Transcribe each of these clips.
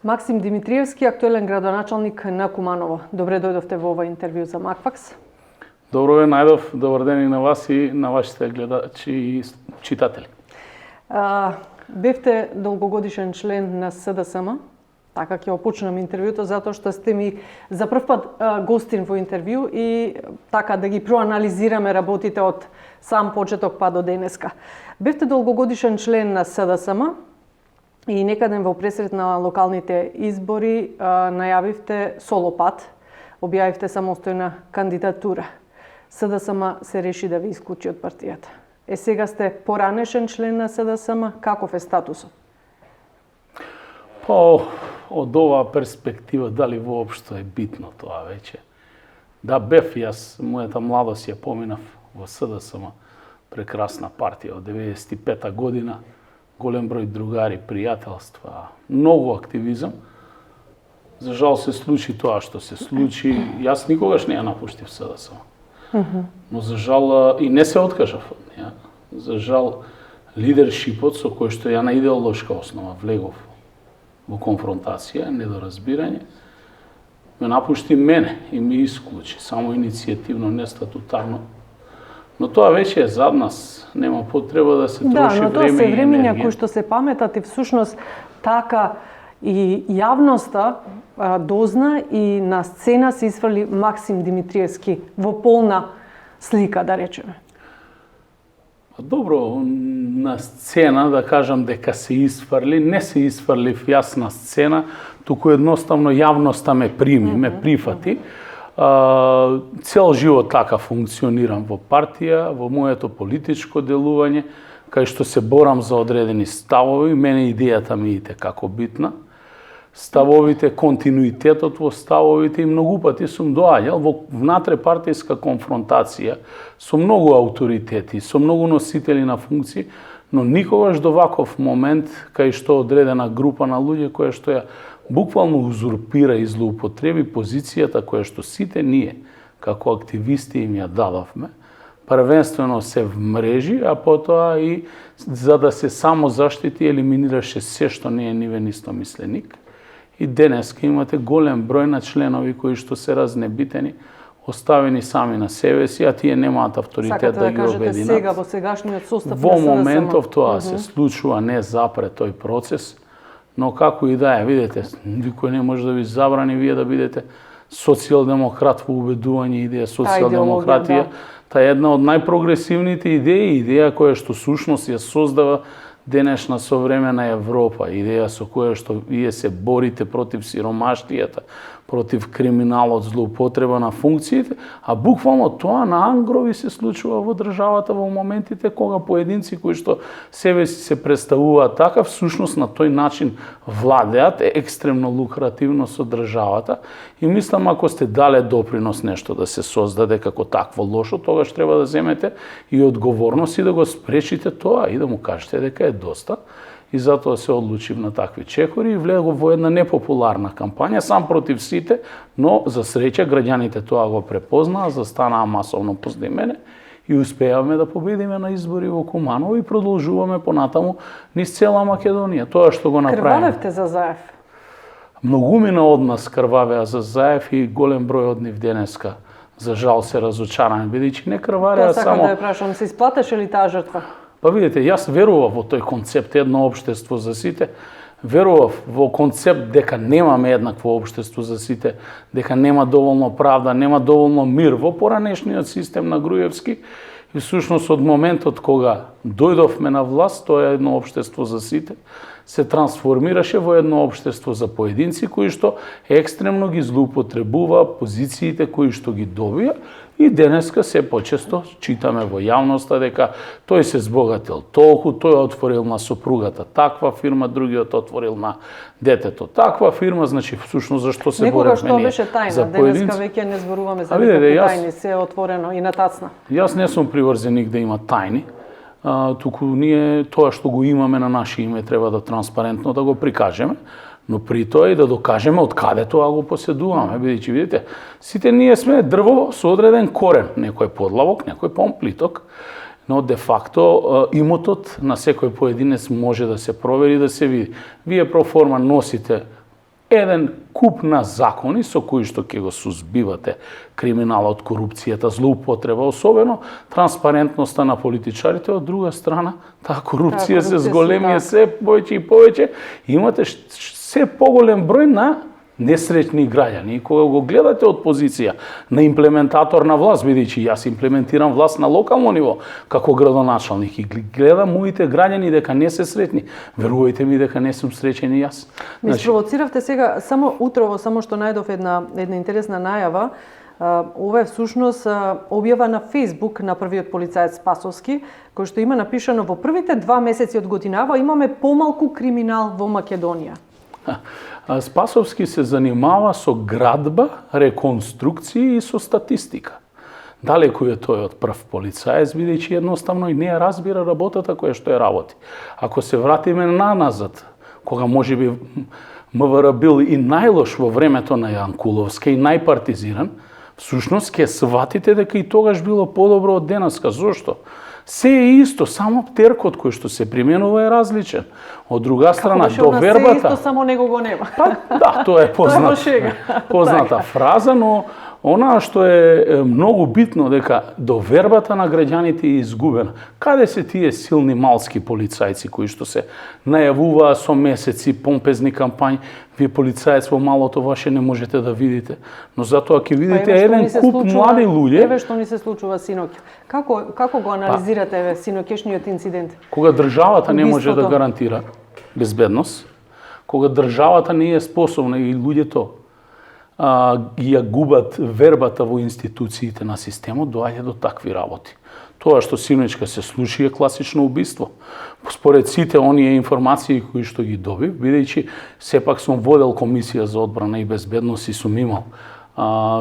Максим Димитриевски, актуелен градоначалник на Куманово. Добре дојдовте во ова интервју за Макфакс. Добро ве најдов, добар ден и на вас и на вашите гледачи и читатели. Бевте долгогодишен член на СДСМ, така ќе опочнам интервјуто, затоа што сте ми за прв пат гостин во интервју и така да ги проанализираме работите од сам почеток па до денеска. Бевте долгогодишен член на СДСМ и некаден во пресред на локалните избори најавивте солопат, објавивте самостојна кандидатура. СДСМ се реши да ви исклучи од партијата. Сега сте поранешен член на СДСМ, каков е статусот? Од оваа перспектива, дали воопшто е битно тоа веќе? Да, бев јас, мојата младост ја поминав во СДСМ, прекрасна партија од 95-та година, голем број другари, пријателства, многу активизам. За жал се случи тоа што се случи. Јас никогаш не ја напуштив СДСМ. Но за жал и не се откажав од неја. За жал лидершипот со кој што ја на идеолошка основа влегов во конфронтација, недоразбирање, ме напушти мене и ми исклучи, само иницијативно, не статутарно. Но тоа веќе е зад нас, нема потреба да се троши време и енергија. Да, но тоа се времења кои што се паметат и всушност така и јавноста дозна и на сцена се исфрли Максим Димитриевски во полна слика, да речеме. Добро, на сцена да кажам дека се исфрли, не се исфрлив јас на сцена, туку едноставно јавноста ме прими, ме прифати. Цел живот така функционирам во партија, во моето политичко делување, кај што се борам за одредени ставови, мене идејата ми е како битна. Ставовите, континуитетот во ставовите и многу пати сум доаѓал во внатре-партијска конфронтација со многу авторитети, со многу носители на функции, но никогаш до ваков момент кај што одредена група на луѓе која што ја буквално узурпира и злоупотреби позицијата која што сите ние како активисти им ја дадовме, првенствено се вмрежи, а потоа и за да се само заштити елиминираше се што не е нивен истомисленик. И денеска имате голем број на членови кои што се разнебитени, оставени сами на себе си, а тие немаат авторитет да ги обединат. Сега во сегашниот состав во моментов тоа се случува, не запред тој процес, но како и да е, видите, никој не може да ви забрани вие да бидете социјалдемократ во убедување идеја социјалдемократија. Таа е една од најпрогресивните идеи, идеја која што сушност ја создава денешна современа Европа, идеја со која што вие се борите против сиромаштијата, против криминалот, злоупотреба на функциите, а буквално тоа на ангрови се случува во државата во моментите кога поединци кои што себе си се представуваат така, всушност на тој начин владеат екстремно лукративно со државата и мислам ако сте дале допринос нешто да се создаде како такво лошо, тогаш треба да земете и одговорност и да го спречите тоа и да му кажете дека е доста. И затоа се одлучив на такви чекори и влегов во една непопуларна кампања, сам против сите, но за среќа граѓаните тоа го препознаа, застанаа масовно позади мене и успеавме да победиме на избори во Куманово и продолжуваме понатаму низ цела Македонија. Тоа што го направиме. Крвавевте за Заев? Многумина од нас крвавеа за Заев и голем број од нив денеска за жал се разочарани, бидејќи не крвареа само. Тоа сакам да ја прашам, се исплатеше ли таа жртва? Па видите, јас верував во тој концепт едно општество за сите, верував во концепт дека немаме еднакво општество за сите, дека нема доволно правда, нема доволно мир во поранешниот систем на Груевски и всушност од моментот кога дојдовме на власт, тоа е едно општество за сите, се трансформираше во едно општество за поединци кои што екстремно ги злоупотребува позициите кои што ги добија и денеска се почесто читаме во јавноста дека тој се збогатил толку, тој отворил на сопругата таква фирма, другиот отворил на детето таква фирма, значи всушност зашто се боревме ние беше тајна, денеска веќе не зборуваме за никакви тајни, се е отворено и натацна. Јас не сум приврзеник да има тајни. Туку ние тоа што го имаме на наше име треба да транспарентно да го прикажеме, но при тоа и да докажеме од каде тоа го поседуваме, бидејќи видите, сите ние сме дрво со одреден корен, некој подлавок, некој помплиток, но де факто имотот на секој поединец може да се провери, да се види. Вие проформа носите еден куп на закони со кои што ќе го сузбивате криминалот, корупцијата, злоупотреба, особено транспарентноста на политичарите, од друга страна, таа корупција се зголемија се повеќе и повеќе, имате се поголем број на несреќни граѓани. И кога го гледате од позиција на имплементатор на власт, бидејќи јас имплементирам власт на локално ниво како градоначалник и гледам моите граѓани дека не се среќни, верувајте ми дека не сум среќен и јас. Ме спровоциравте сега, само утрово, само што најдов една интересна најава. Ова е всушност објава на Facebook на првиот полицаец Спасовски, кој што има напишано: во првите 2 месеци од годинава имаме помалку криминал во Македонија. Спасовски се занимава со градба, реконструкција и со статистика. Далеку е тој од прв полицаец, бидејќи едноставно и не ја разбира работата која што ја работи. Ако се вратиме наназад, кога можеби МВР бил и најлош во времето на Јанкуловска и најпартизиран, всушност ќе сватите дека и тогаш било подобро од денеска. Зошто? Се е исто, само теркот кој што се применува е различен. Од друга страна, довербата... Се исто, само него го нема. Да, тоа е позната фраза, но она што е многу битно дека довербата на граѓаните е изгубена. Каде се тие силни малски полицајци кои што се најавуваа со месеци помпезни кампањи? Вие полицаец во малото ваше не можете да видите, но затоа ќе видите еден куп млади луѓе. Еве што ни се случува синоќ. Како го анализирате еве синоќешниот инцидент? Кога државата не може да гарантира безбедност, кога државата не е способна и луѓето ја губат вербата во институциите на системот, доаѓа до такви работи. Тоа што синочка се случи е класично убиство. Според сите оние информации кои што ги добив, бидејќи сепак сум водел комисија за одбрана и безбедност и сум имал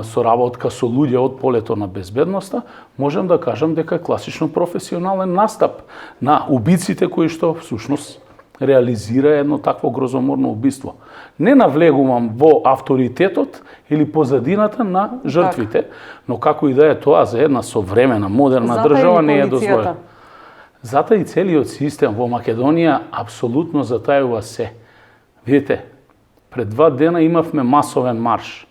соработка со луѓе од полето на безбедноста, можам да кажам дека е класично професионален настап на убиците кои што всушност реализира едно такво грозоморно убиство. Не навлегувам во авторитетот или позадината на жртвите, но како и да е тоа за една современа, модерна држава не е дозволено. Затоа и целиот систем во Македонија апсолутно затајува се. Видите, пред 2 дена имавме масовен марш.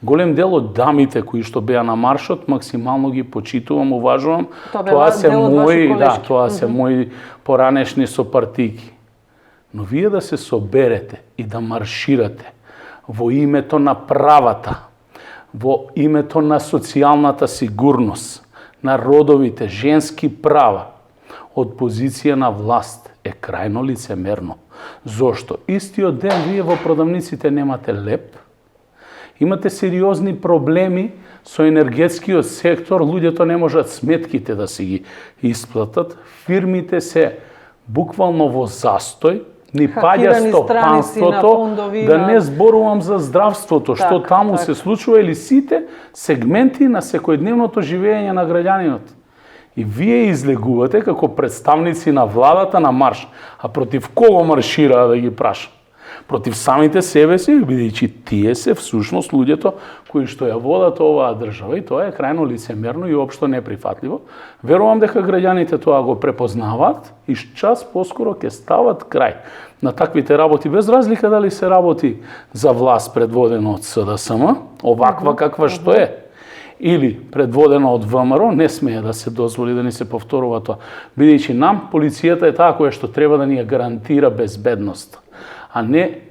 Голем дел од дамите кои што беа на маршот, максимално ги почитувам, уважувам. Тоа се мои поранешни сопартики. Но вие да се соберете и да марширате во името на правата, во името на социјалната сигурност, на родовите, женски права, од позиција на власт е крајно лицемерно. Зошто? Истиот ден вие во продавниците немате леп, имате сериозни проблеми со енергетскиот сектор, луѓето не можат сметките да си ги исплатат, фирмите се буквално во застој, ни паѓа стопанството, да не зборувам за здравството, што таму се случува или сите сегменти на секојдневното живење на граѓанинот. И вие излегувате како представници на владата на марш. А против кого маршираа, да ги прашам? Против самите себе си, бидејќи тие се всушност луѓето кои што ја водат оваа држава, и тоа е крајно лицемерно и општо неприфатливо. Верувам дека граѓаните тоа го препознаваат и час поскоро ќе стават крај на таквите работи, без разлика дали се работи за власт предводена од СДСМ, оваква каква што е, или предводена од ВМРО, не смее да се дозволи да ни се повторува тоа. Бидејќи нам полицијата е таа која што треба да ни ја гарантира безбедност, а не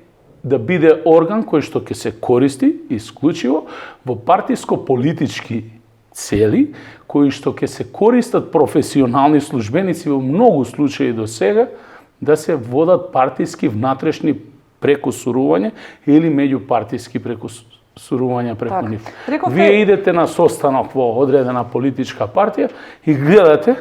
да биде орган кој што ќе се користи исклучиво во партиско-политички цели, кои што ќе се користат професионални службеници во многу случаи до сега да се водат партиски внатрешни прекусурувања или меѓупартиски прекусурувања преку нив. Вие идете на состанок во одредена политичка партија и гледате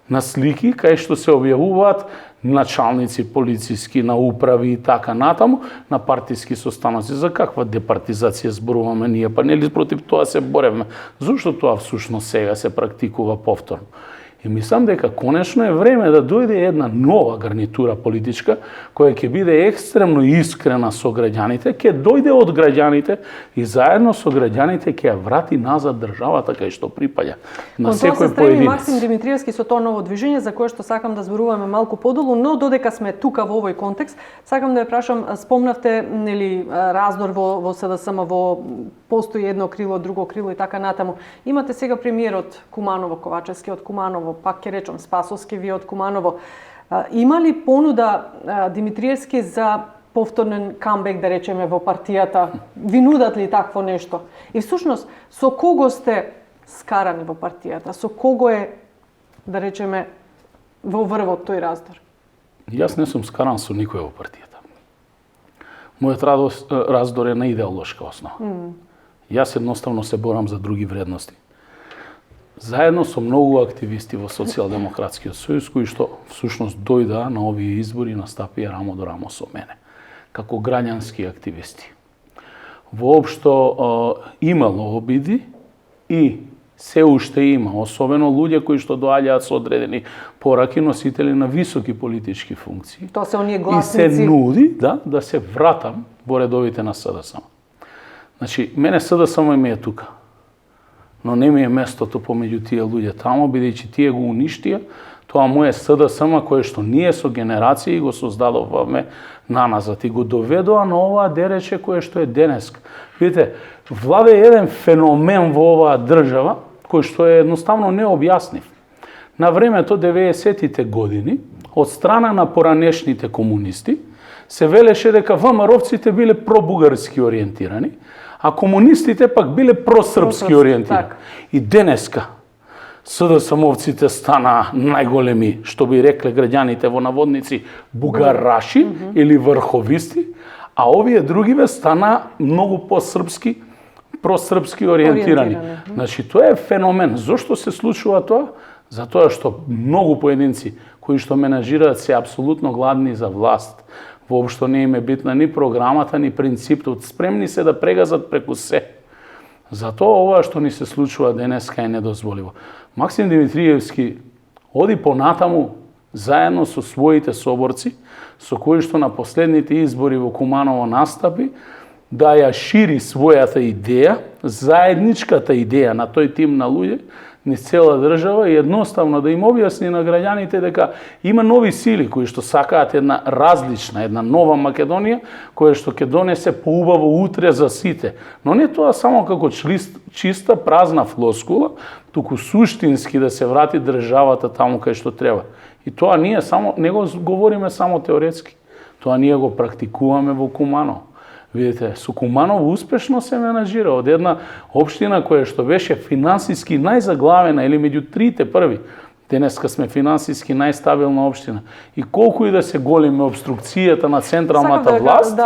на слики кај што се објавуваат началници полициски на управи и така натаму на партиски состаноци. За каква департизација зборуваме ние? Па нели против тоа се боревме? Зошто тоа всушност сега се практикува повторно? И мислам дека конечно е време да дојде една нова гарнитура политичка, која ќе биде екстремно искрена со граѓаните, ќе дојде од граѓаните и заедно со граѓаните ќе ја врати назад државата кај што припаѓа на секој поединец. Максим Димитриевски со тоа ново движење за кое што сакам да зборуваме малку подолу, но додека сме тука во овој контекст, сакам да ја прашам, спомнавте нели раздор во СДСМ, во постои едно крило, друго крило и така натаму. Имате сега премиерот Куманово, Ковачевски од Куманово, пак ќе речам Спасовски, вие од Куманово. Има ли понуда Димитриевски за повторен камбек, да речеме, во партијата? Ви нудат ли такво нешто? И всушност, со кого сте скарани во партијата? Со кого е, да речеме, во врвот тој раздор? Јас не сум скаран со никој во партијата. Мојот раздор е на идеолошка основа. Јас едноставно се борам за други вредности. Заедно со многу активисти во Социјалдемократскиот сојуз, кои што всушност дојдаа на овие избори и настапија рамо до рамо со мене, како граѓански активисти. Воопшто имало обиди и се уште има, особено луѓе кои што доаѓаат со одредени пораки, носители на високи политички функции. Тоа се оние гласници. И се нуди да се вратам во редовите на СДСМ. Значи, мене СДСМ ми е тука, но не ми е местото помеѓу тие луѓе тамо, бидејќи тие го уништија тоа мое СДСМ кое што ние со генерации го создадовме наназад и го доведоа на оваа дерече кое што е денеска. Видите, влада е еден феномен во оваа држава кој што е едноставно необјаснив. На времето 90-тите години од страна на поранешните комунисти се велеше дека ВМРО-вците биле пробугарски ориентирани, а комунистите пак биле просрпски ориентирани. И денеска СДСМовците стана најголеми, што би рекле граѓаните во наводници, бугараши или врховисти, а овие другиве стана многу посрпски, просрпски ориентирани. Значи, тоа е феномен. Зошто се случува тоа? Затоа што многу поединци кои што менажираат се апсолутно гладни за власт. Воопшто не им е битна ни програмата, ни принципот. Спремни се да прегазат преку се. Затоа ова што ни се случува денеска е недозволиво. Максим Димитриевски оди понатаму заедно со своите соборци, со кои што на последните избори во Куманово настапи, да ја шири својата идеја, заедничката идеја на тој тим на луѓе, низ цела држава и едноставно да им објасни на граѓаните дека има нови сили кои што сакаат една различна, една нова Македонија, која што ќе донесе поубаво утре за сите. Но не тоа само како чиста празна флоскула, туку суштински да се врати државата таму кај што треба. И тоа ние само не го говориме само теоретски. Тоа ние го практикуваме во Куманово. Видите, со Куманово успешно се менажира од една општина која што беше финансиски најзаглавена или меѓу трите први. Денеска сме финансиски најстабилна општина. И колку и да се големе обструкцијата на централната власт,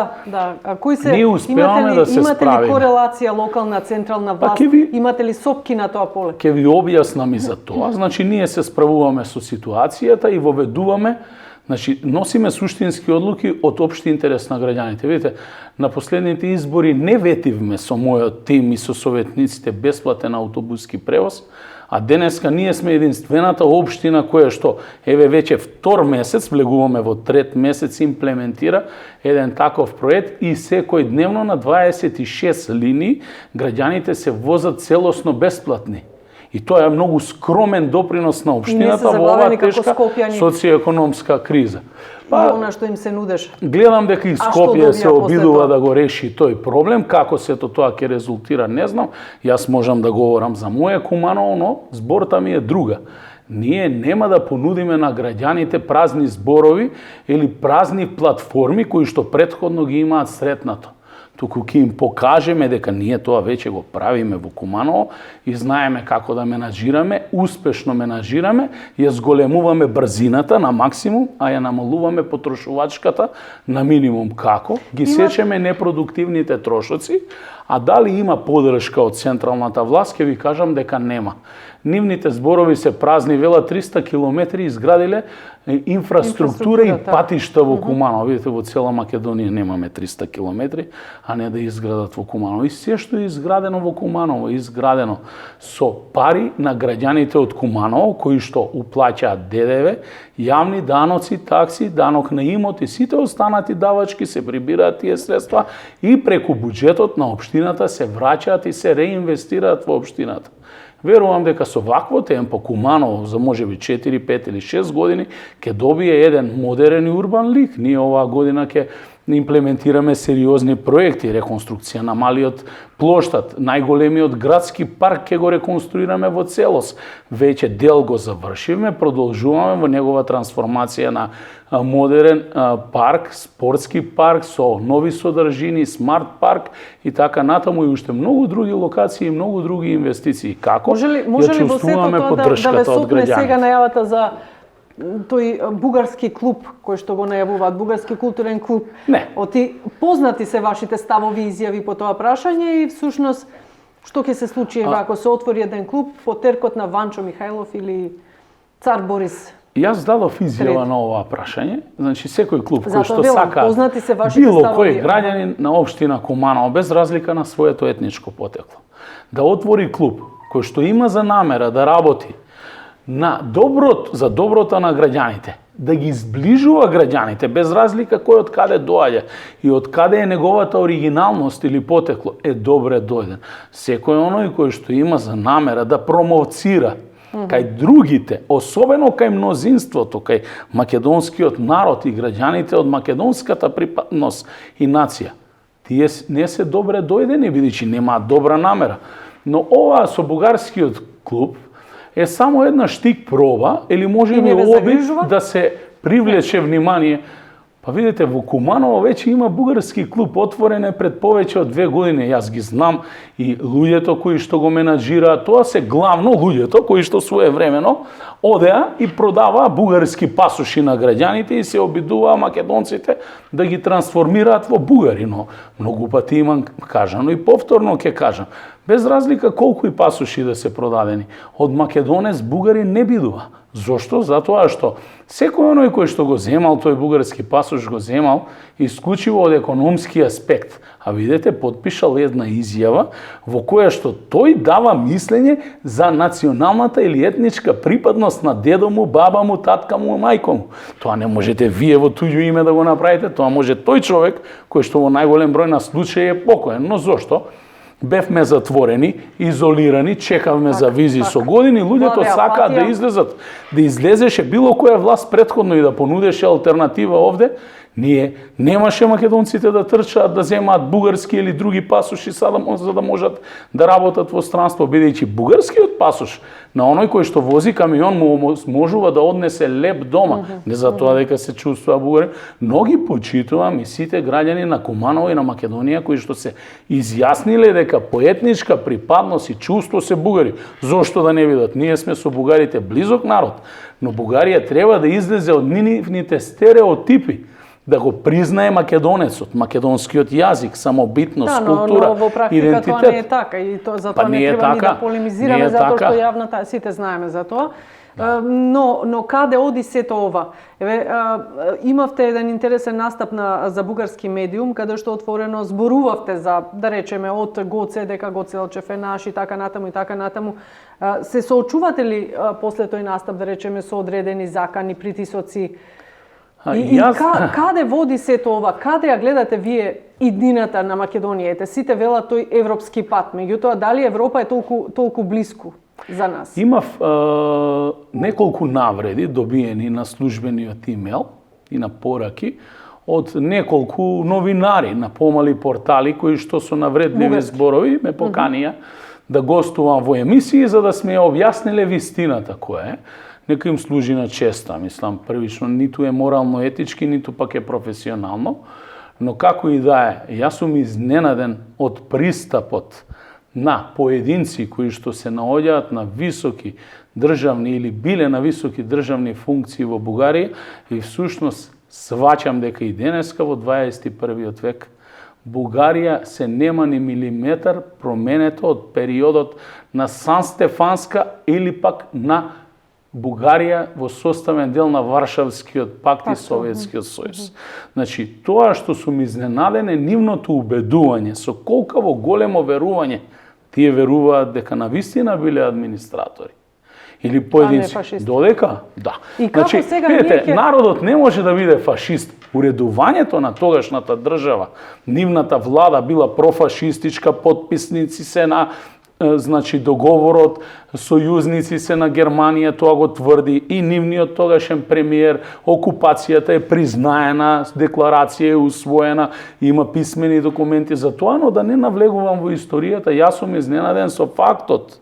кои се ние успеваме да се справиме. Имате ли корелација локална централна власт? Имате ли сопки на тоа поле? Ќе ви објаснам и за тоа. Значи, ние се справуваме со ситуацијата и воведуваме. Значи, носиме суштински одлуки од општи интерес на граѓаните. Видите, на последните избори не ветивме со мојот тим и со советниците бесплатен автобуски превоз, а денеска ние сме единствената општина која што, еве веќе втор месец, влегуваме во трет месец, имплементира еден таков проект и секој дневно на 26 линии граѓаните се возат целосно бесплатни. И тоа е многу скромен допринос на општината во оваа тешка социјоекономска криза. И она што им се нудеше. Гледам дека и Скопје се обидува да го реши тој проблем. Како сето тоа ќе резултира, не знам. Јас можам да говорам за моје Куманово, но зборта ми е друга. Ние нема да понудиме на граѓаните празни зборови или празни платформи кои што претходно ги имаат сретнато. Туку ќе им покажеме дека ние тоа веќе го правиме во Куманово и знаеме како да менажираме, успешно менажираме, ја зголемуваме брзината на максимум, а ја намалуваме потрошувачката на минимум. Како? Ги сечеме непродуктивните трошоци, А дали има поддршка од централната власт, ќе ви кажам дека нема. Нивните зборови се празни, вела 300 километри изградиле инфраструктура и патишта во Куманово. Видите, во цела Македонија немаме 300 километри, а не да изградат во Куманово. И се што е изградено во Куманово, е изградено со пари на граѓаните од Куманово, кои што уплаќаат ДДВ, јавни даноци, такси, данок на имот и сите останати давачки се прибираат тие средства и преку буџетот на општината се враќаат и се реинвестираат во општината. Верувам дека со вакво темпо Куманово за можеби 4, 5 или 6 години ќе добие еден модерен и урбан лик. Ние оваа година ќе имплементираме сериозни проекти, реконструкција на малиот плоштад, најголемиот градски парк ќе го реконструираме во целост. Веќе дел го завршивме, продолжуваме во негова трансформација на модерен парк, спортски парк со нови содржини, смарт парк и така натаму и уште многу други локации и многу други инвестиции. Како? Може ли во сето тоа да ве сопне сега најавата за тој бугарски клуб кој што го најавуваат, бугарски културен клуб? Не. Познати се вашите ставови и изјави по тоа прашање и всушност што ќе се случи ако се отвори еден клуб по теркот на Ванчо Михајлов или Цар Борис? Јас дадов изјава на оваа прашање. Значи секој клуб кој што сака било кој граѓанин на општина Куманово без разлика на своето етничко потекло да отвори клуб кој што има за намера да работи за доброто на граѓаните, да ги зближува граѓаните без разлика кој од каде доаѓа и од каде е неговата оригиналност или потекло, е добре дојден. Секој оној кој што има за намера да промовцира кај другите, особено кај мнозинството, кај македонскиот народ и граѓаните од македонската припадност и нација. Тие не се добре дојдени, бидејќи немаат добра намера. Но ова со бугарскиот клуб е само една штик проба или може би обид да се привлече внимание. Па видите, во Куманово веќе има бугарски клуб, отворен е пред повеќе од 2 години. Јас ги знам и луѓето кои што го менаџираат, тоа се главно луѓето кои што своевремено одеа и продаваа бугарски пасоши на граѓаните и се обидуваа македонците да ги трансформираат во бугари. Но многу пати имам кажано и повторно ќе кажам, без разлика колку и пасоши да се продадени, од македонец бугари не бидува. Зошто? Затоа што секој оној кој што го земал тој бугарски пасош го земал исклучиво од економски аспект. А видете, потпишал една изјава во која што тој дава мислење за националната или етничка припадност на дедо му, баба му, татка му, мајко му. Тоа не можете вие во туѓо име да го направите, тоа може тој човек кој што во најголем број на случаи е покоен. Но зошто? Бевме затворени, изолирани, чекавме за визи со години, луѓето сакаат да излезат. Да излезеше било која власт претходно и да понудеше алтернатива овде, ние немаше македонците да трчаат да земаат бугарски или други пасоши за да можат да работат во странство, бидејќи бугарскиот пасош на оној кој што вози камион му можува да однесе леп дома, не за тоа дека се чувствува бугарин. Многи почитувам и сите граѓани на Куманово и на Македонија кои што се изјасниле дека по етничка припадност и чувство се бугари. Зошто да не бидат? Ние сме со бугарите близок народ, но Бугарија треба да излезе од нивните стереотипи, да го признае македонецот, македонскиот јазик, самобитност, култура, во практика идентитет. Тоа не е така и затоа не треба ни да полемизираме затоа што јавната сите знаеме за тоа. Но каде оди сето ова? Имавте еден интересен настап за бугарски медиум, каде што отворено зборувавте за, да речеме, од Гоце, дека Гоце Делчев е наш и така натаму и така натаму. Се соочувате ли после тој настап, да речеме, со одредени закани, притисоци? Каде води сето ова? Каде ја гледате вие иднината на Македонија? Сите велат тој европски пат, меѓутоа дали Европа е толку блиску за нас? Имав неколку навреди добиени на службениот имейл и на пораки од неколку новинари на помали портали кои што со навредливи зборови ме поканија да гостувам во емисии за да сме објасниле вистината која е. Нека им служи на честа, мислам, првично ниту е морално етички, ниту пак е професионално, но како и да е, јас сум изненаден од пристапот на поединци кои што се наоѓаат на високи државни или биле на високи државни функции во Бугарија и всушност сваќам дека и денеска во 21. век Бугарија се нема ни милиметар променето од периодот на Сан-Стефанска или пак на Бугарија во составен дел на Варшавскиот пакт и Советскиот сојуз. Значи, тоа што сум изненаден е нивното убедување, со колкаво големо верување тие веруваат дека навистина биле администратори. Или поединци. Додека? Да. И како значи, сега видите, ние народот не може да биде фашист. Уредувањето на тогашната држава, нивната влада била профашистичка, потписници се на значи договорот, сојузници се на Германија, тоа го тврди и нивниот тогашен премиер, окупацијата е признаена, декларација е усвоена, има писмени документи за тоа, но да не навлегувам во историјата, јас сум изненаден со фактот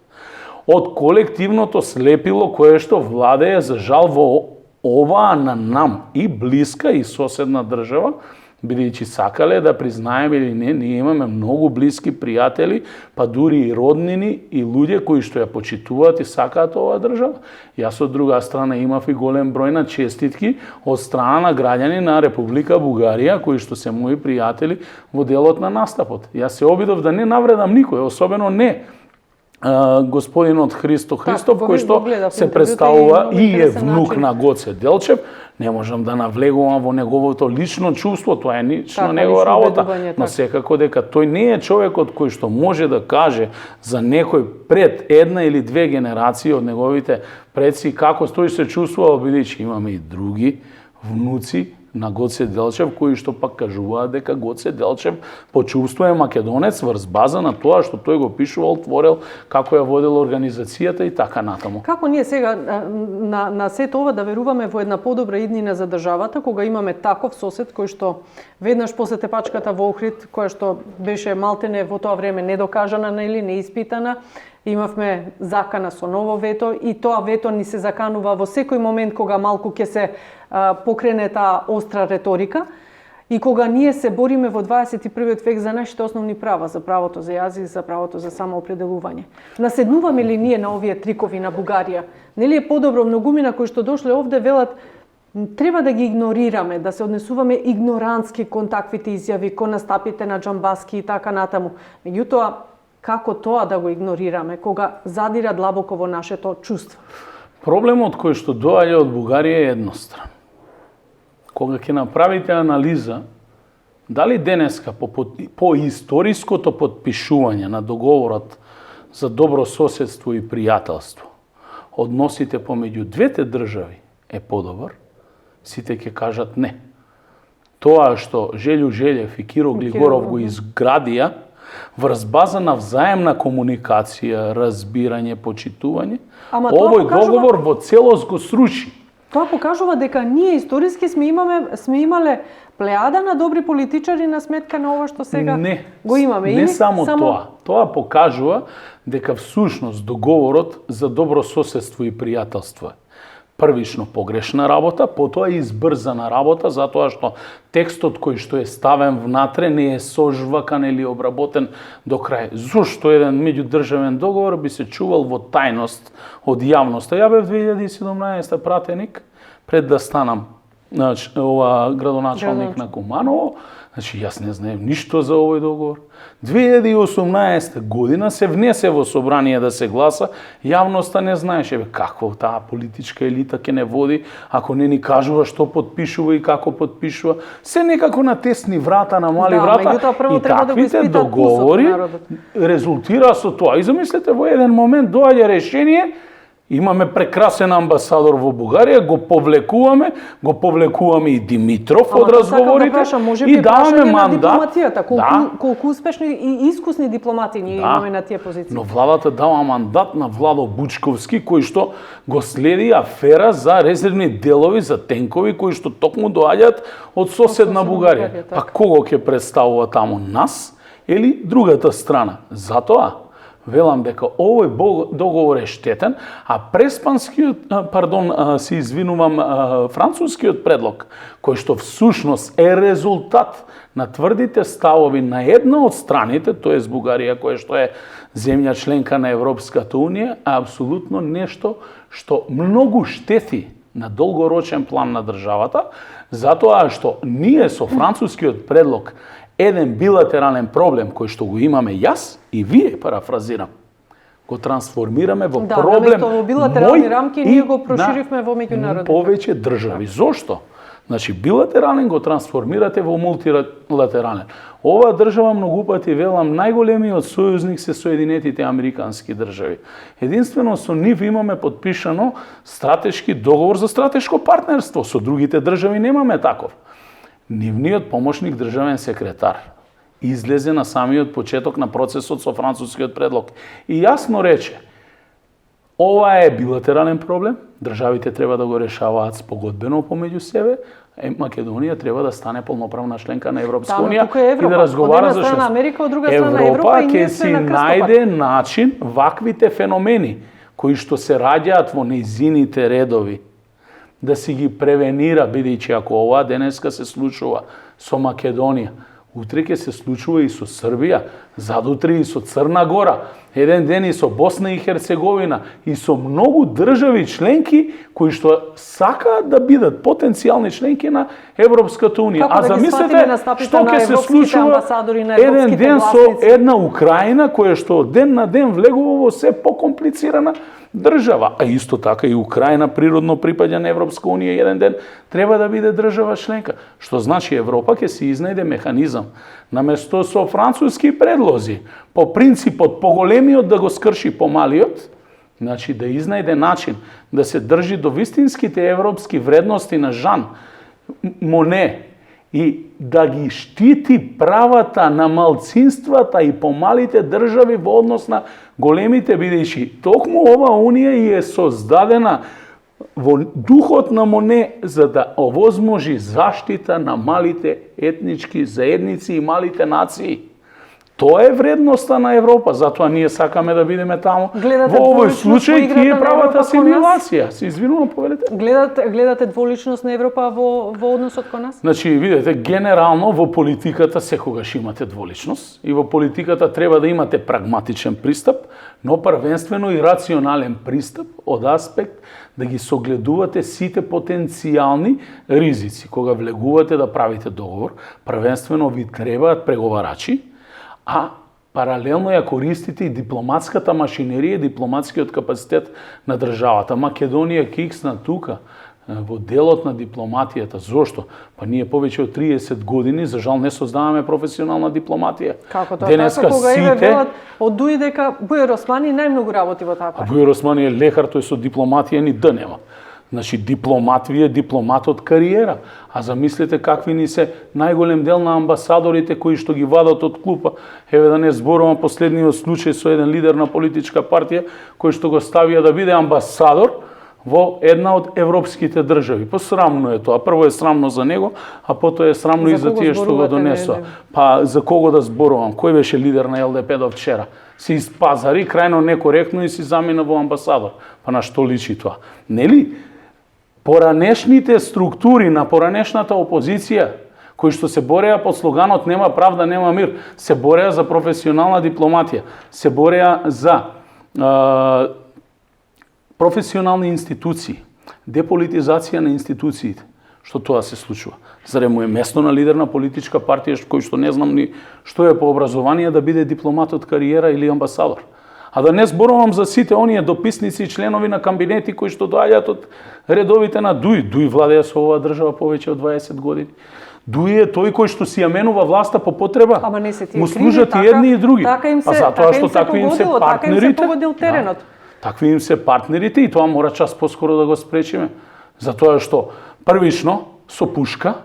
од колективното слепило кое што владее за жал во оваа на нам и блиска и соседна држава, бидејќи сакале да признаеме или не, ние имаме многу блиски пријатели, па дури и роднини и луѓе кои што ја почитуваат и сакаат оваа држава. Јас од друга страна имав и голем број на честитки од страна на граѓани на Република Бугарија, кои што се мои пријатели во делот на настапот. Јас се обидов да не навредам никој, особено не господинот Христо Христов, кој што се представува и е внук на Гоце Делчев. Не можам да навлегувам во неговото лично чувство, тоа е лично негова работа, но секако дека тој не е човекот кој што може да каже за некој пред една или две генерации од неговите предци како тој се чувствувал, бидејќи имаме и други внуци на Гоце Делчев, кои што пак кажуваат дека Гоце Делчев почувствува македонец врз база на тоа што тој го пишувал, творел, како ја водел организацијата и така натаму. Како ние сега на сето ова да веруваме во една подобра иднина за државата, кога имаме таков сосед кој што веднаш после тепачката во Охрид, која што беше малтене во тоа време недокажана или неиспитана, имавме закана со ново вето и тоа вето ни се заканува во секој момент кога малку ќе се покрене таа остра реторика и кога ние се бориме во 21. век за нашите основни права, за правото за јазик, за правото за самоопределување. Наседнуваме ли ние на овие трикови на Бугарија? Нели е подобро многумина кои што дошле овде велат треба да ги игнорираме, да се однесуваме игнорантски кон таквите изјави, кон настапите на Џамбаски и така натаму. Меѓутоа, како тоа да го игнорираме, кога задира длабоко во нашето чувство? Проблемот кој што доаѓа од Бугарија е едностран. Кога ќе направите анализа, дали денеска по историското потпишување на договорот за добро соседство и пријателство, односите помеѓу двете држави е подобар, сите ќе кажат не. Тоа што Желју Желев и Киро Глигоров го изградија врз база на взаемна комуникација, разбирање, почитување, овој договор во целост го сруши. Тоа покажува дека ние историски сме имале плејада на добри политичари на сметка на ова што сега го имаме. Не само тоа. Тоа покажува дека всушност договорот за добро соседство и пријателство е првично погрешна работа, потоа избрзана работа, затоа што текстот кој што е ставен внатре не е сожвакан или обработен до крај. Зошто еден меѓудржавен договор би се чувал во тајност од јавноста? Ја бев 2017 пратеник пред да станам градоначалник на Куманово. Значи, јас не знаем ништо за овој договор. 2018 година се внесе во собрание да се гласа, јавноста не знаеше какво таа политичка елита ќе не води, ако не ни кажува што потпишува и како потпишува. Се некако на тесни врата, на мали врата. И таквите договори резултира со тоа. И замислете, во еден момент доаѓа решение, имаме прекрасен амбасадор во Бугарија, го повлекуваме и Димитров од разговорите и даваме мандат. Колку успешни и искусни дипломати ние имаме на тие позиции. Но владата дава мандат на Владо Бучковски, кој што го следи афера за резервни делови за тенкови кои што токму доаѓаат од соседна Бугарија. Па кого ќе представува таму, нас или другата страна? Затоа велам дека овој договор е штетен, а францускиот предлог, кој што всушност е резултат на тврдите ставови на една од страните, тоест Бугарија, која што е земја членка на Европската унија, е апсолутно нешто што многу штети на долгорочен план на државата, затоа што ние со францускиот предлог еден билатерален проблем кој што го имаме јас и вие, парафразирам, го трансформираме во проблем во билатерални мој рамки и ние го проширивме во меѓународни. Повеќе држави. Зошто? Значи, билатерален го трансформирате во мултилатерален. Оваа држава многу пати велам најголемиот сојузник се Соединетите Американски држави. Единствено со нив имаме подпишано стратешки договор за стратешко партнерство. Со другите држави немаме таков. Нивниот помошник државен секретар излезе на самиот почеток на процесот со францускиот предлог и јасно рече: ова е билатерален проблем, државите треба да го решаваат спогодбено помеѓу себе, Македонија треба да стане полноправна членка на Европска унија и да разговара за страна Америка, од друга страна Европа и ние сме на крстопат. ќе си најде начин ваквите феномени кои што се раѓаат во нејзините редови да си ги превенира, бидејќи ако ова денеска се случува со Македонија, утре ќе се случува и со Србија, задутре и со Црна Гора, еден ден и со Босна и Херцеговина и со многу држави членки кои што сакаат да бидат потенцијални членки на Европската унија. А замислете што ќе се случува еден ден со една Украина која што од ден на ден влегува во се покомплицирана држава, а исто така и Украина природно припаѓа на Европска унија, еден ден треба да биде држава членка. Што значи Европа ќе се изнајде механизам наместо со француски предлози, по принципот поголемиот да го скрши помалиот, значи да изнајде начин да се држи до вистинските европски вредности на Жан Моне и да ги штити правата на малцинствата и помалите држави во однос на големите, бидејќи токму ова унија и е создадена во духот на Моне за да овозможи заштита на малите етнички заедници и малите нации. Тоа е вредноста на Европа, затоа ние сакаме да бидеме таму. Во овој случај тие правата асимилација. Се извинувам, повелете. Гледате дволичност на Европа во односот кон нас? Значи, видете, генерално во политиката секогаш имате дволичност и во политиката треба да имате прагматичен пристап, но првенствено и рационален пристап од аспект да ги согледувате сите потенцијални ризици. Кога влегувате да правите договор, првенствено ви требаат преговарачи, а паралелно ја користите и дипломатската машинерија, дипломатскиот капацитет на државата. Македонија киксна тука во делот на дипломатијата. Зошто? Па ние повеќе од 30 години, за жал, не создаваме професионална дипломатија. Како тоа? Денеска така, кога сите... велат од дуи дека Бујар Османи најмногу работи во таа партија. Бујар Османи е лекар, тој со дипломатија ни д нема. Значи, дипломат ви е дипломат од кариера. А замислете какви ни се најголем дел на амбасадорите кои што ги вадат од клупа. Еве да не зборувам последниот случај со еден лидер на политичка партија кој што го ставија да биде амбасадор во една од европските држави. Посрамно е тоа. Прво е срамно за него, а потоа е срамно и за тие што го донесоа. Па за кого да зборувам? Кој беше лидер на ЛДП до вчера? Се испазари крајно некоректно и си замина во амбасадор. Па на што личи тоа? Нели? Поранешните структури на поранешната опозиција, кои што се бореа под слоганот нема правда, нема мир, се бореа за професионална дипломатија, се бореа за професионални институции, деполитизација на институциите. Што тоа се случува? Заре му е место на лидер на политичка партија кој што не знам ни што е по образование да биде дипломат од кариера или амбасадор? А да не зборувам за сите оние дописници и членови на кабинети кои што доаѓаат од редовите на Дуј. Дуј владеја со оваа држава повеќе од 20 години. Дуј е тој кој што си ја менува власта по потреба. Ама не се тие му служат и едни и други. Па затоа што такви им се партнерите. Такви им се партнерите и тоа мора час поскоро да го спречиме. Затоа што првично со пушка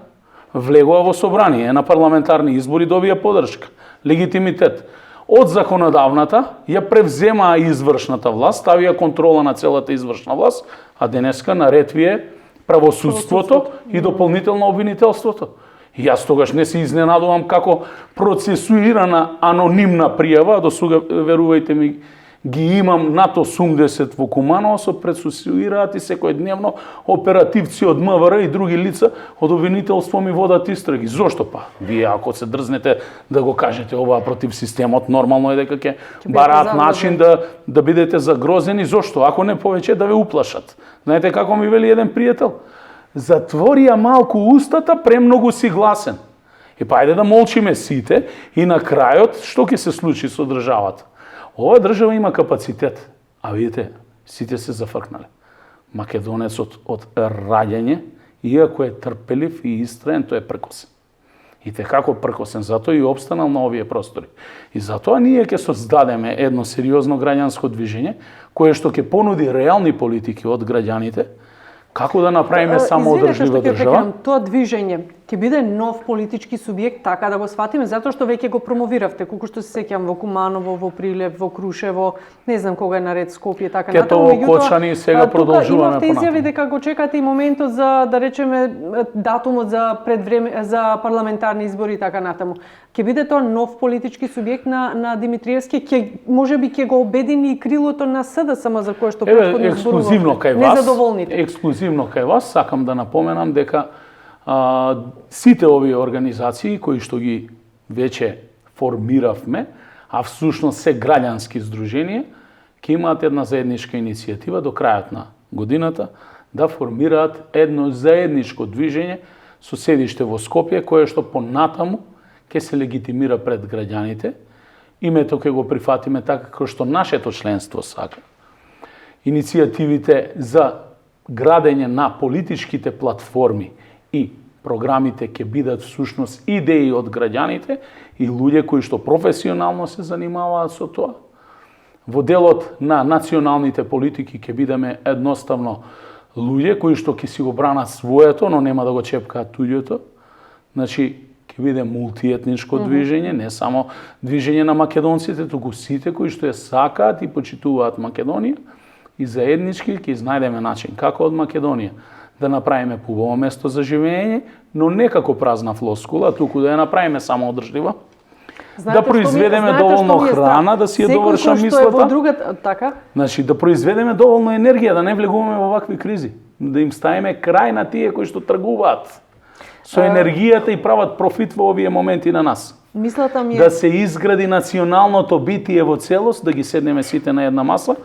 влегува во собрание на парламентарни избори, добија поддршка, легитимитет. Од законодавната ја превзема извршната власт, ставија контрола на целата извршна власт, а денеска наред ви е правосудството и дополнително обвинителството. И јас тогаш не се изненадувам како процесуирана анонимна пријава, досуга, верувајте ми, ги имам над 80 во Куманово, со процесуираат и секојдневно оперативци од МВР и други лица од обвинителство ми водат истраги. Зошто па? Вие ако се дрзнете да го кажете ова против системот, нормално е дека ќе бараат начин да бидете загрозени. Зошто? Ако не повеќе да ве уплашат. Знаете како ми вели еден пријател? Затворија малку устата, премногу си гласен. И па ајде да молчиме сите и на крајот што ќе се случи со државата? Ова држава има капацитет, а видите, сите се зафркнале. Македонецот од раѓање, иако е трпелив и истраен, тој е пркосен. И како пркосен, затоа и обстанал на овие простори. И затоа ние ќе создадеме едно сериозно граѓанско движење, кое што ќе понуди реални политики од граѓаните, како да направиме самоодржлива држава. Тоа движење ќе биде нов политички субјект, така да го сватиме, затоа што веќе го промовиравте, колку што се сеќам во Куманово, во Прилеп, во Крушево, не знам кога е наред Скопје, така натаму. Кето Кочани сега продолжуваме понатаму. Имавте изјави дека го чекате и моментот за, да речеме, датумот за парламентарни избори и така натаму. Ќе биде тоа нов политички субјект на Димитриевски, можеби ќе го обедини и крилото на СДСМ за кое што претходно зборувавте. Ексклузивно кај вас сакам да напоменам дека сите овие организации кои што ги веќе формиравме, а всушност се граѓански здруженија, ќе имаат една заедничка иницијатива до крајот на годината да формираат едно заедничко движење со седиште во Скопје, кое што понатаму ќе се легитимира пред граѓаните. Името ќе го прифатиме така како што нашето членство сака. Иницијативите за градење на политичките платформи и програмите ќе бидат всушност идеи од граѓаните и луѓе кои што професионално се занимаваат со тоа. Во делот на националните политики ќе бидеме едноставно луѓе кои што ќе си го бранат своето, но нема да го чепкаат туѓото. Значи, ќе биде мултиетничко движење, не само движење на македонците, туку сите кои што ја сакаат и почитуваат Македонија и заеднички ќе изнајдеме начин како од Македонија да направиме побаво место за живење, но не како празна флоскула, туку да ја направиме самоодржлива, да произведеме доволно храна, да си ја довршам мислата. Така? Значи, да произведеме доволно енергија, да не влегуваме во вакви кризи, да им ставиме крај на тие кои што тргуваат со енергијата и прават профит во овие моменти на нас. Мислата ми е да се изгради националното битие во целост, да ги седнеме сите на една маса,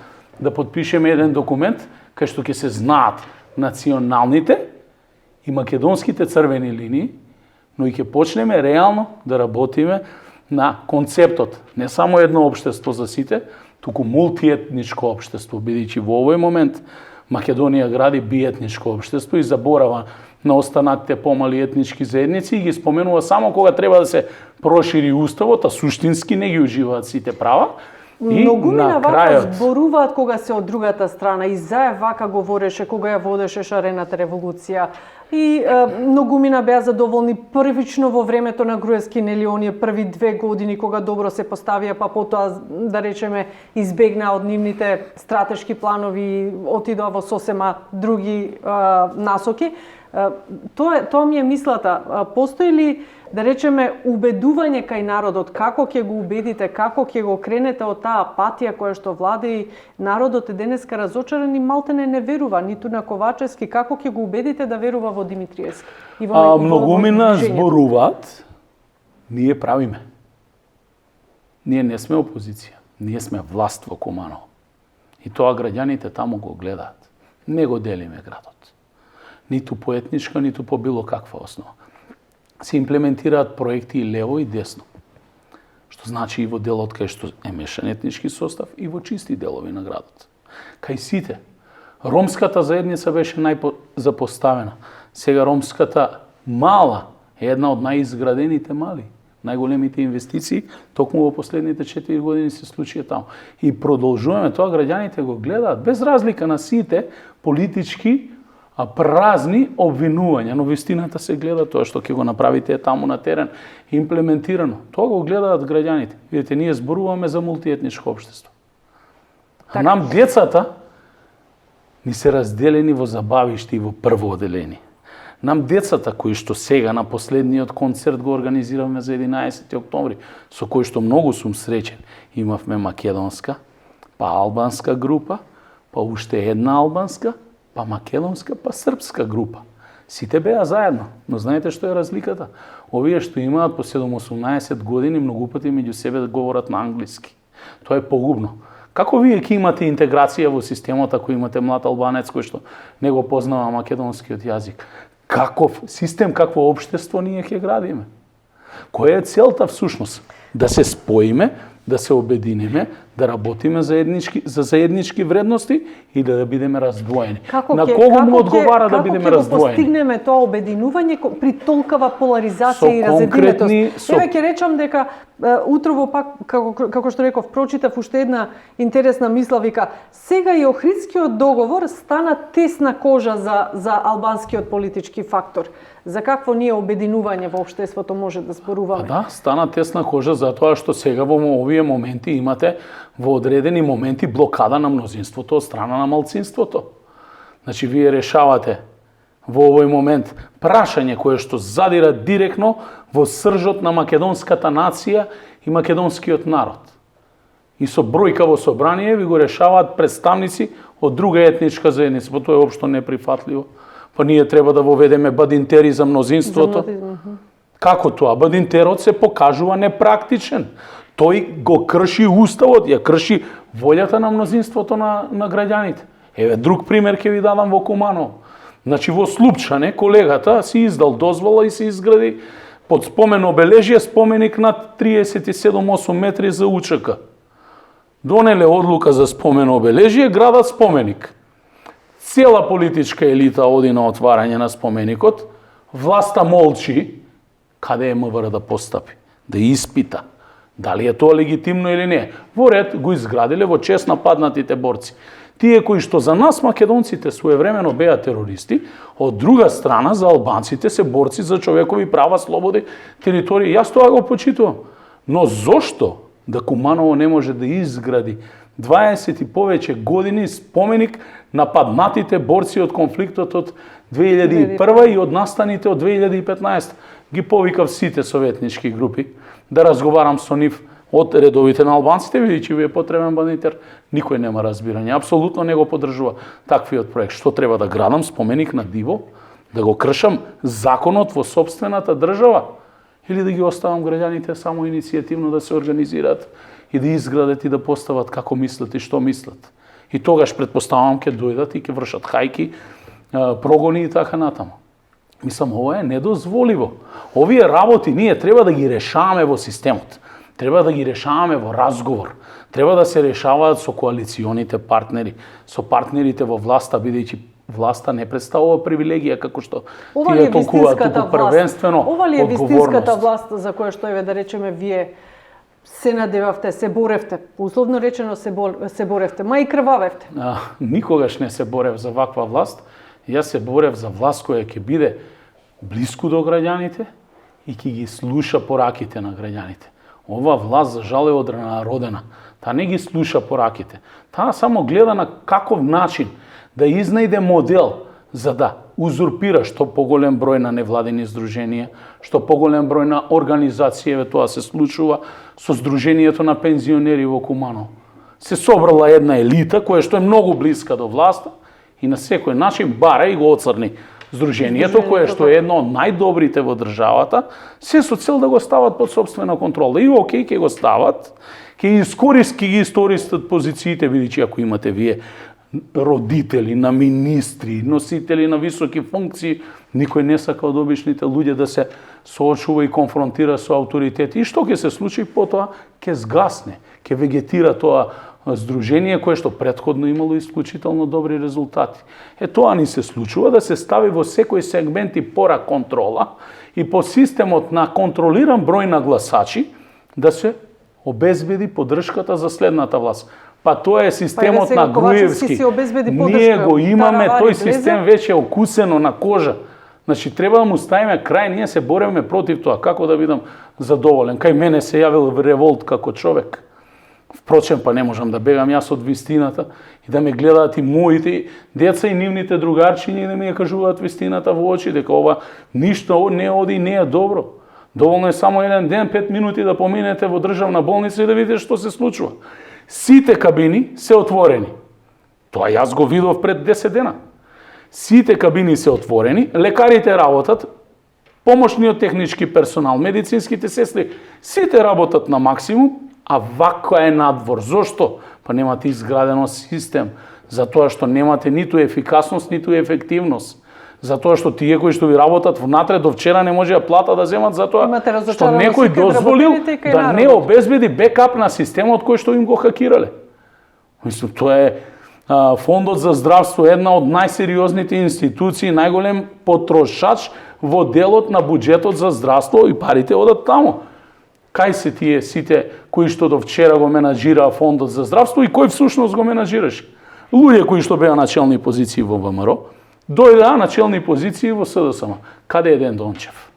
да подпишеме еден документ кај што ќе се знаат националните и македонските црвени линии, но и ќе почнеме реално да работиме на концептот не само едно општество за сите, туку мултиетничко општество, бидејќи во овој момент Македонија гради биетничко општество и заборава на останатите помали етнички заедници и ги споменува само кога треба да се прошири уставот, а суштински не ги уживаат сите права. Многумина вака зборуваат кога се од другата страна и Заев вака говореше кога ја водеше шарената револуција. И многумина беа задоволни првично во времето на Груевски, нели оние први 2 години кога добро се поставија, па потоа да речеме избегна од нивните стратешки планови, отидоа во сосема други насоки. Тоа ми е мислата. Постои ли, да речеме, убедување кај народот, како ќе го убедите, како ќе го кренете од таа апатија која што влада и народот е денеска разочаран и малтене не верува ниту на Ковачевски, како ќе го убедите да верува во Димитриевски? Многумина зборуваат, ние правиме. Ние не сме опозиција, ние сме власт во Куманово. И тоа граѓаните таму го гледаат. Не го делиме градот. Ниту по етничка, ниту по било каква основа. Се имплементираат проекти и лево и десно. Што значи и во делот кај што е мешан етнички состав и во чисти делови на градот. Кај сите. Ромската заедница беше најзапоставена. Сега ромската мала е една од најизградените мали. Најголемите инвестиции токму во последните 4 години се случија таму. И продолжуваме тоа, граѓаните го гледаат без разлика на сите политички празни обвинувања, но вистината се гледа тоа што ќе го направите таму на терен, имплементирано. Тоа го гледаат граѓаните. Видите, ние зборуваме за мултиетничко општество. А нам децата ни се разделени во забавишти и во прво оделение. Нам децата кои што сега на последниот концерт го организираме за 11 октомври, со кој што многу сум среќен, имавме македонска, па албанска група, па уште една албанска, па македонска, па српска група. Сите беа заедно, но знаете што е разликата? Овие што имаат по 7-18 години многу пати меѓу себе да говорат на англиски. Тоа е погубно. Како вие ќе имате интеграција во системот ако имате млад албанец кој што не го познава македонскиот јазик? Каков систем, какво општество ние ќе градиме? Која е целта всушност? Да се споиме, да се обединиме, да работиме за заеднички вредности и да бидеме раздвоени. На кого му одговара да бидеме раздвоени? Како ќе постигнеме тоа обединување при толкова поларизација и разединетост? Еве ќе речам дека утрово пак, како што реков, прочитав уште една интересна мисла, вика, сега и Охридскиот договор стана тесна кожа за албанскиот политички фактор. За какво ние обединување во општеството може да зборуваме? Да, стана тесна кожа затоа што сега во овие моменти имате во одредени моменти блокада на мнозинството од страна на малцинството. Значи, вие решавате во овој момент прашање кое што задира директно во сржот на македонската нација и македонскиот народ. И со бројка во собрание ви го решаваат представници од друга етничка заедница. Тоа е општо неприфатливо. Па ние треба да воведеме бадинтери за мнозинството. Како тоа? Бадинтерот се покажува непрактичен. Тој го крши уставот, ја крши волјата на мнозинството на граѓаните. Еве, друг пример ќе ви дадам во Куманово. Значи, во Слупчане, колегата си издал дозвола и се изгради под спомен обележје споменик на 37-8 метри за УЧК. Донеле одлука за спомен обележје, градат споменик. Цела политичка елита оди на отварање на споменикот, власта молчи, каде е МВР да постапи, да испита дали е тоа легитимно или не. Во ред го изградиле во чест на паднатите борци. Тие кои што за нас македонците своевремено беа терористи, од друга страна за албанците се борци за човекови права, слободи, територии. Јас тоа го почитувам. Но зошто да Куманово не може да изгради 20 и повеќе години споменик на паднатите борци од конфликтот од 2001 и од настаните од 2015? Ги повикав сите советнички групи да разговарам со нив од редовите на албанците, види ви е потребен бандитер, никој нема разбирање, апсолутно не го поддржува таквиот проект. Што треба да градам споменик на диво, да го кршам законот во сопствената држава или да ги оставам граѓаните само иницијативно да се организираат и да изградат и да постават како мислат и што мислат. И тогаш предпоставам ќе дојдат и ќе вршат хајки, прогони и така натаму. Мислам, ова е недозволиво. Овие работи ние треба да ги решаваме во системот. Треба да ги решаваме во разговор. Треба да се решаваат со коалиционите партнери, со партнерите во власта, бидејќи власта не представува привилегија како што тие толкуваат, туку првенствено одговорност. Ова ли е вистинската власт за која што еве да речеме вие се надевавте, се боревте, условно речено се боревте, ма и крвавевте? Никогаш не се борев за ваква власт. Јас се борев за власт која ќе биде блиску до граѓаните и ќе ги слуша пораките на граѓаните. Ова власт, за жал, е однародена. Таа не ги слуша пораките. Таа само гледа на каков начин да изнајде модел за да узурпира што поголем број на невладини здруженија, што поголем број на организации, тоа се случува со Сдруженијето на пензионери во Куманово. Се собрала една елита која што е многу блиска до власта и на секој начин бара и го оцрни Сдруженијето, кое што е едно од најдобрите во државата, се со цел да го стават под собствена контрола. И окей, ќе го стават, ќе ги истористат позициите, бидејќи ако имате вие родители на министри, носители на високи функции, никој не сака од обичните луѓе да се соочува и конфронтира со авторитети. И што ќе се случи потоа? Ќе згасне, ќе вегетира тоа здружение кое што претходно имало исклучително добри резултати. Тоа ни се случува да се стави во секој сегмент и пора контрола и по системот на контролиран број на гласачи да се обезбеди поддршката за следната власт. Па тоа е системот на Груевски. Ние го имаме тој систем веќе окусено на кожа. Значи треба да му ставиме крај, ние се бореме против тоа. Како да бидам задоволен? Кај мене се јавил револт како човек. Впрочем, па не можам да бегам јас од вистината и да ме гледаат и моите деца и нивните другарчиња и да ми ја кажуваат вистината во очи, дека ова ништо не оди, не е добро. Доволно е само еден ден, 5 минути да поминете во државна болница и да видите што се случува. Сите кабини се отворени. Тоа јас го видов пред 10 дена. Сите кабини се отворени, лекарите работат, помошниот технички персонал, медицинските сестри, сите работат на максимум, а вака е надвор. Зошто? Па немате изградено систем, затоа што немате ниту ефикасност, ниту ефективност. Затоа што тие кои што ви работат внатре до вчера не можеа плата да земат затоа Имате што разочараност некој и кај дозволил вработените и кај да не народот. обезбеди бекап на системот кој што им го хакирале. Мислам, тоа е Фондот за здравство е една од најсериозните институции, најголем потрошач во делот на буџетот за здравство и парите одат таму. Кај се тие сите кои што до вчера го менаџираа Фондот за здравство и кој всушност го менаџираше? Луѓе кои што беа начелни позиции во ВМРО, дојдаа начелни позиции во СДСМ. Каде е Ден Дончев?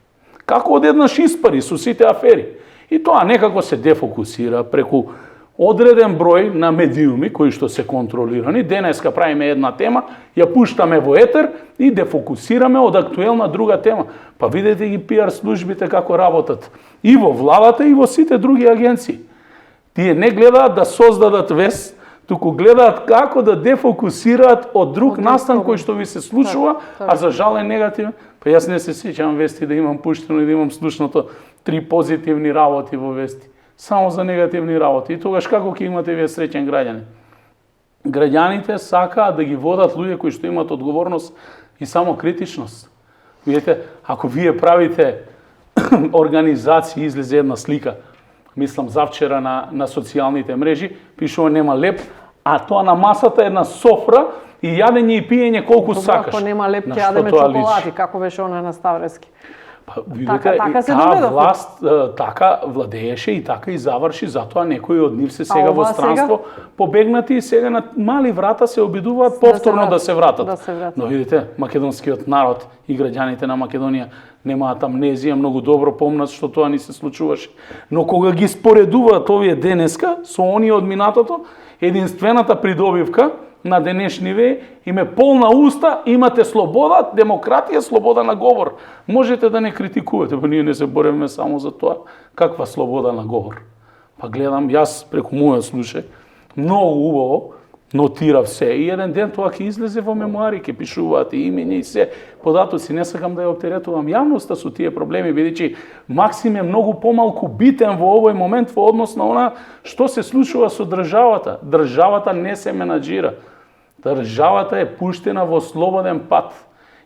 Како одеднаш испари со сите афери? И тоа некако се дефокусира преку одреден број на медиуми кои што се контролирани. Денеска правиме една тема, ја пуштаме во етер и дефокусираме од актуелна друга тема. Па видете ги пиар службите како работат и во владата и во сите други агенции. Тие не гледаат да создадат вест, туку гледаат како да дефокусираат од друг настан кој што ви се случува, а за жал е негативен. Па јас не се сеќавам вести да имам пуштено и да имам слушнато 3 позитивни работи во вести. Само за негативни работи. И тогаш како ќе имате вие среќен граѓанин? Граѓаните сакаат да ги водат луѓе кои што имаат одговорност и само критичност. Видите, ако вие правите организации, излезе една слика, мислам завчера на социјалните мрежи, пишува нема леп, а тоа на масата е една софра и јадење и пиење колку сакаш. Ако нема леп, На ќе што јадеме тоа личи? чоколади, како беше она на Ставрески. Па, видите, Така се таа доведовме. власт така владееше и така и заврши, затоа некои од нив се сега во оваа странство побегнати и сега на мали врата се обидуваат повторно да се вратат. Да се вратат. Но видите, македонскиот народ и граѓаните на Македонија немаат амнезија, многу добро помнат што тоа ни се случуваше. Но кога ги споредуваат овие денеска со оние од минатото, единствената придобивка на денешниве им е полна уста, имате слобода, демократија, слобода на говор. Можете да не критикувате, па ние не се бориме само за тоа. Каква слобода на говор? Па гледам, јас преку мојот случај, многу убаво нотирав се и еден ден тоа ќе излезе во мемуари, ќе пишуваат и имења и се податоци. Не сакам да ја оптеретувам јавноста со тие проблеми, бидејќи Максим е многу помалку битен во овој момент во однос на она што се случува со државата. Државата не се менаџира. Државата е пуштена во слободен пат.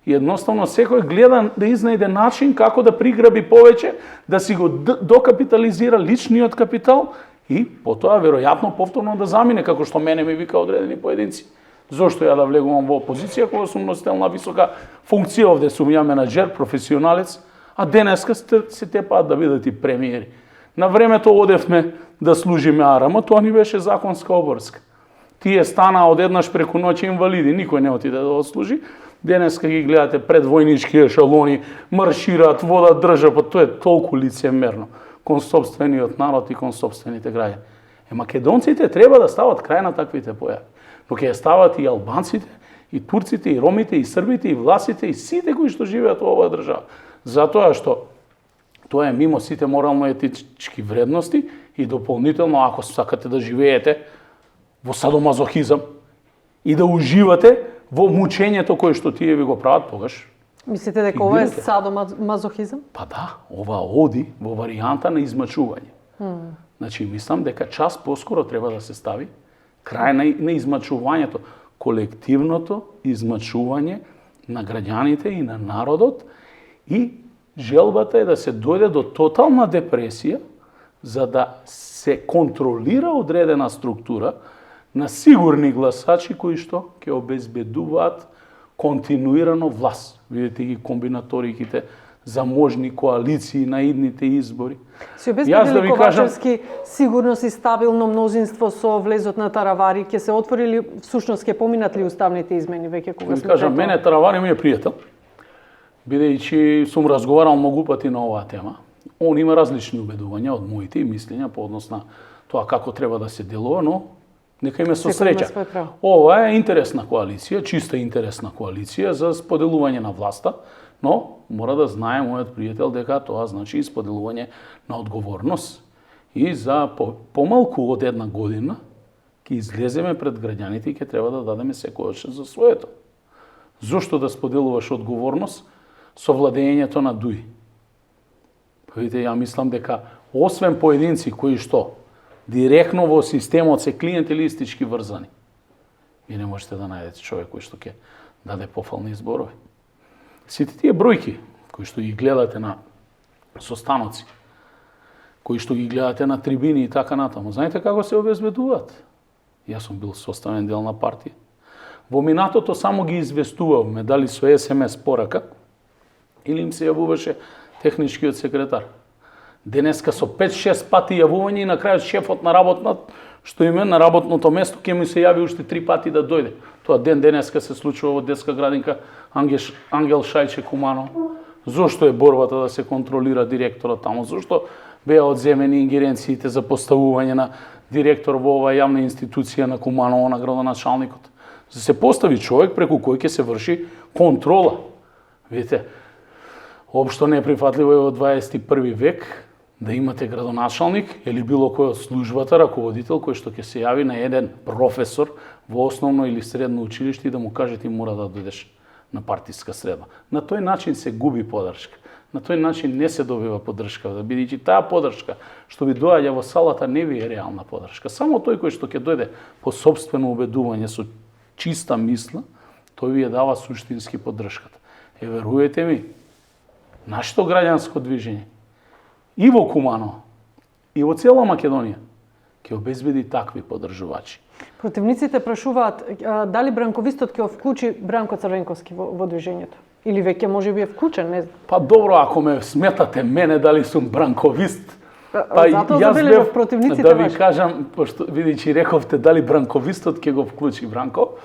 И едноставно секој гледа да изнајде начин како да приграби повеќе, да си го докапитализира личниот капитал и потоа веројатно повторно да замине, како што мене ми вика одредени поединци. Зошто ја да влегувам во опозиција кога сум носител на висока функција, овде сум ја менаџер, професионалец, а денеска се тепаат да бидат и премиери. На времето одевме да служиме арама, тоа ни беше законска обврска. Тие стана одеднаш преку ноќ инвалиди, никој не отиде да отслужи. Денеска ги гледате пред војнички ешалони, маршираат, водат држава, тоа е толку лицемерно кон сопствениот народ и кон сопствените граѓани. Македонците треба да стават крај на таквите појави. Но ќе стават и албанците, и турците, и ромите, и србите, и власите, и сите кои што живеат во оваа држава. Затоа што тоа е мимо сите морално-етички вредности и дополнително, ако сакате да живеете во садомазохизам и да уживате во мучењето кое што тие ви го прават, тогаш. Мислите дека ова е садомазохизам? Па да, ова оди во варијанта на измачување. Значи, мислам дека час поскоро треба да се стави крај на измачувањето, колективното измачување на граѓаните и на народот и желбата е да се дојде до тотална депресија за да се контролира одредена структура на сигурни гласачи кои што ќе обезбедуваат континуирано власт. Видите ги комбинаториките за можни коалиции на идните избори. Се обезбедили Ковачевски сигурност и стабилно мнозинство со влезот на Таравари, ќе се отвори ли, всушност ќе поминат ли уставните измени веќе кога сме кажам, мене Таравари ми е пријател, бидејќи сум разговарал многу пати на оваа тема. Он има различни убедувања од моите и мислења по однос на тоа како треба да се делува, но нека име со среќа. Ова е интересна коалиција, чиста интересна коалиција за споделување на власта, но мора да знае мојот пријател дека тоа значи споделување на одговорност и за помалку од една година ќе излеземе пред граѓаните и ќе треба да дадеме секојаш за своето. Зошто да споделуваш одговорност со владењето на дуи? Па видите, ја мислам дека освен поединци кои што директно во системот се клиентелистички врзани, вие не можете да најдете човек кој што ќе даде пофални зборови. Сите тие бројки кои што ги гледате на состаноци, кои што ги гледате на трибини и така натаму, знаете како се обезбедуваат? Јас сум бил составен дел на партија. Во минатото само ги известувавме дали со СМС порака или им се јавуваше техничкиот секретар. Денеска со 5-6 пати јавување и на крајот шефот на што име на работното место ќе ми се јави уште 3 пати да дојде. Тоа денеска се случува во детска градинка Ангел Шајче Кумано. Зошто е борбата да се контролира директорот таму? Зошто беа одземени ингеренциите за поставување на директор во оваа јавна институција на Куманово, на градоначалникот? За се постави човек преку кој ќе се врши контрола. Видите, општо неприфатливо е во 21 век да имате градоначалник или било кој од службата, раководител, кој што ќе се јави на еден професор во основно или средно училиште и да му каже ти мора да дојдеш на партиска среда. На тој начин се губи поддршка. На тој начин не се добива поддршка, да бидејќи таа поддршка што ви доаѓа во салата не ви е реална поддршка. Само тој кој што ќе дојде по сопствено убедување со чиста мисла, тој ви ја дава суштински поддршката. Веруете ми, нашето граѓанско движење и во Куманово, и во цела Македонија ќе обезбеди такви поддржувачи. Противниците прашуваат дали бранковистот ќе вклучи Бранко Црвенковски во движењето или веќе можеби е вклучен, не знам. Па добро, ако ме сметате мене дали сум бранковист, затоа забележав противниците да ви кажам, пошто видејќи рековте дали бранковистот ќе го вклучи Бранко.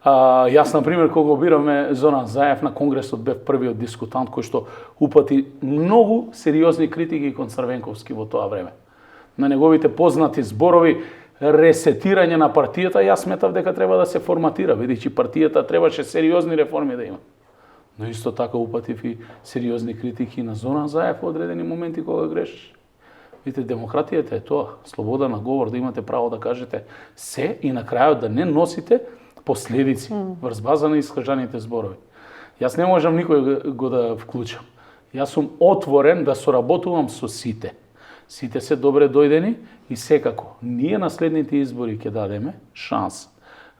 Јас, например, кога го бираме Зоран Заев на Конгресот, бев првиот дискутант кој што упати многу сериозни критики кон Црвенковски во тоа време. На неговите познати зборови, ресетирање на партијата, јас сметав дека треба да се форматира, бидејќи партијата требаше сериозни реформи да има. Но исто така упатив и сериозни критики на Зоран Заев во одредени моменти кога грешиш. Видите, демократијата е тоа, слобода на говор, да имате право да кажете се и на крајот да не носите последици врз база на искажаните зборови. Јас не можам никој го да вклучам. Јас сум отворен да соработувам со сите. Сите се добре дојдени и секако ние на следните избори ќе дадеме шанс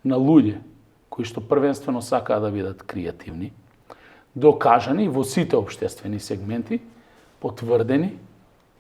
на луѓе кои што првенствено сакаат да бидат креативни, докажани во сите општествени сегменти, потврдени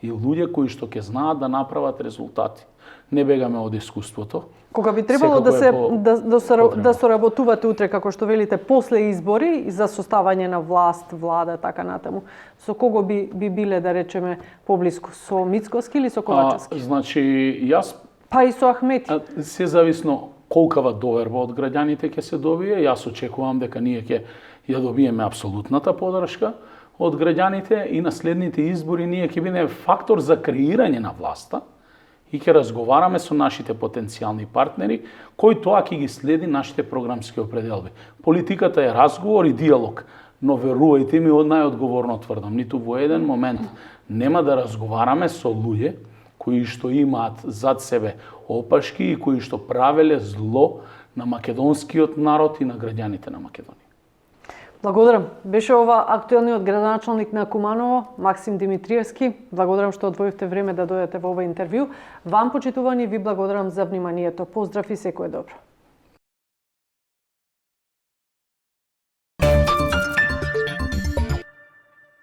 и луѓе кои што ќе знаат да направат резултати. Не бегаме од искуството. Кога би требало да соработувате утре, како што велите, после избори за составање на власт, влада, така натаму, со кого би биле, да речеме, поблиску? Со Мицкоски или со Ковачевски? Значи, јас... Па и со Ахмети? Се зависно колкава доверба од граѓаните ќе се добие. Јас очекувам дека ние ќе ја добиеме апсолутната поддршка од граѓаните и на следните избори ние ќе бидеме фактор за креирање на власта и ќе разговараме со нашите потенцијални партнери, кои тоа ќе ги следи нашите програмски определби. Политиката е разговор и диалог, но верувајте ми, најодговорно тврдам, ниту во еден момент нема да разговараме со луѓе кои што имаат зад себе опашки и кои што правеле зло на македонскиот народ и на граѓаните на Македонија. Благодарам. Беше ова актуелниот градоначалник на Куманово, Максим Димитриевски. Благодарам што одвоивте време да дојдете во ова интервју. Вам, почитувани, ви благодарам за вниманието. Поздрав и секое добро.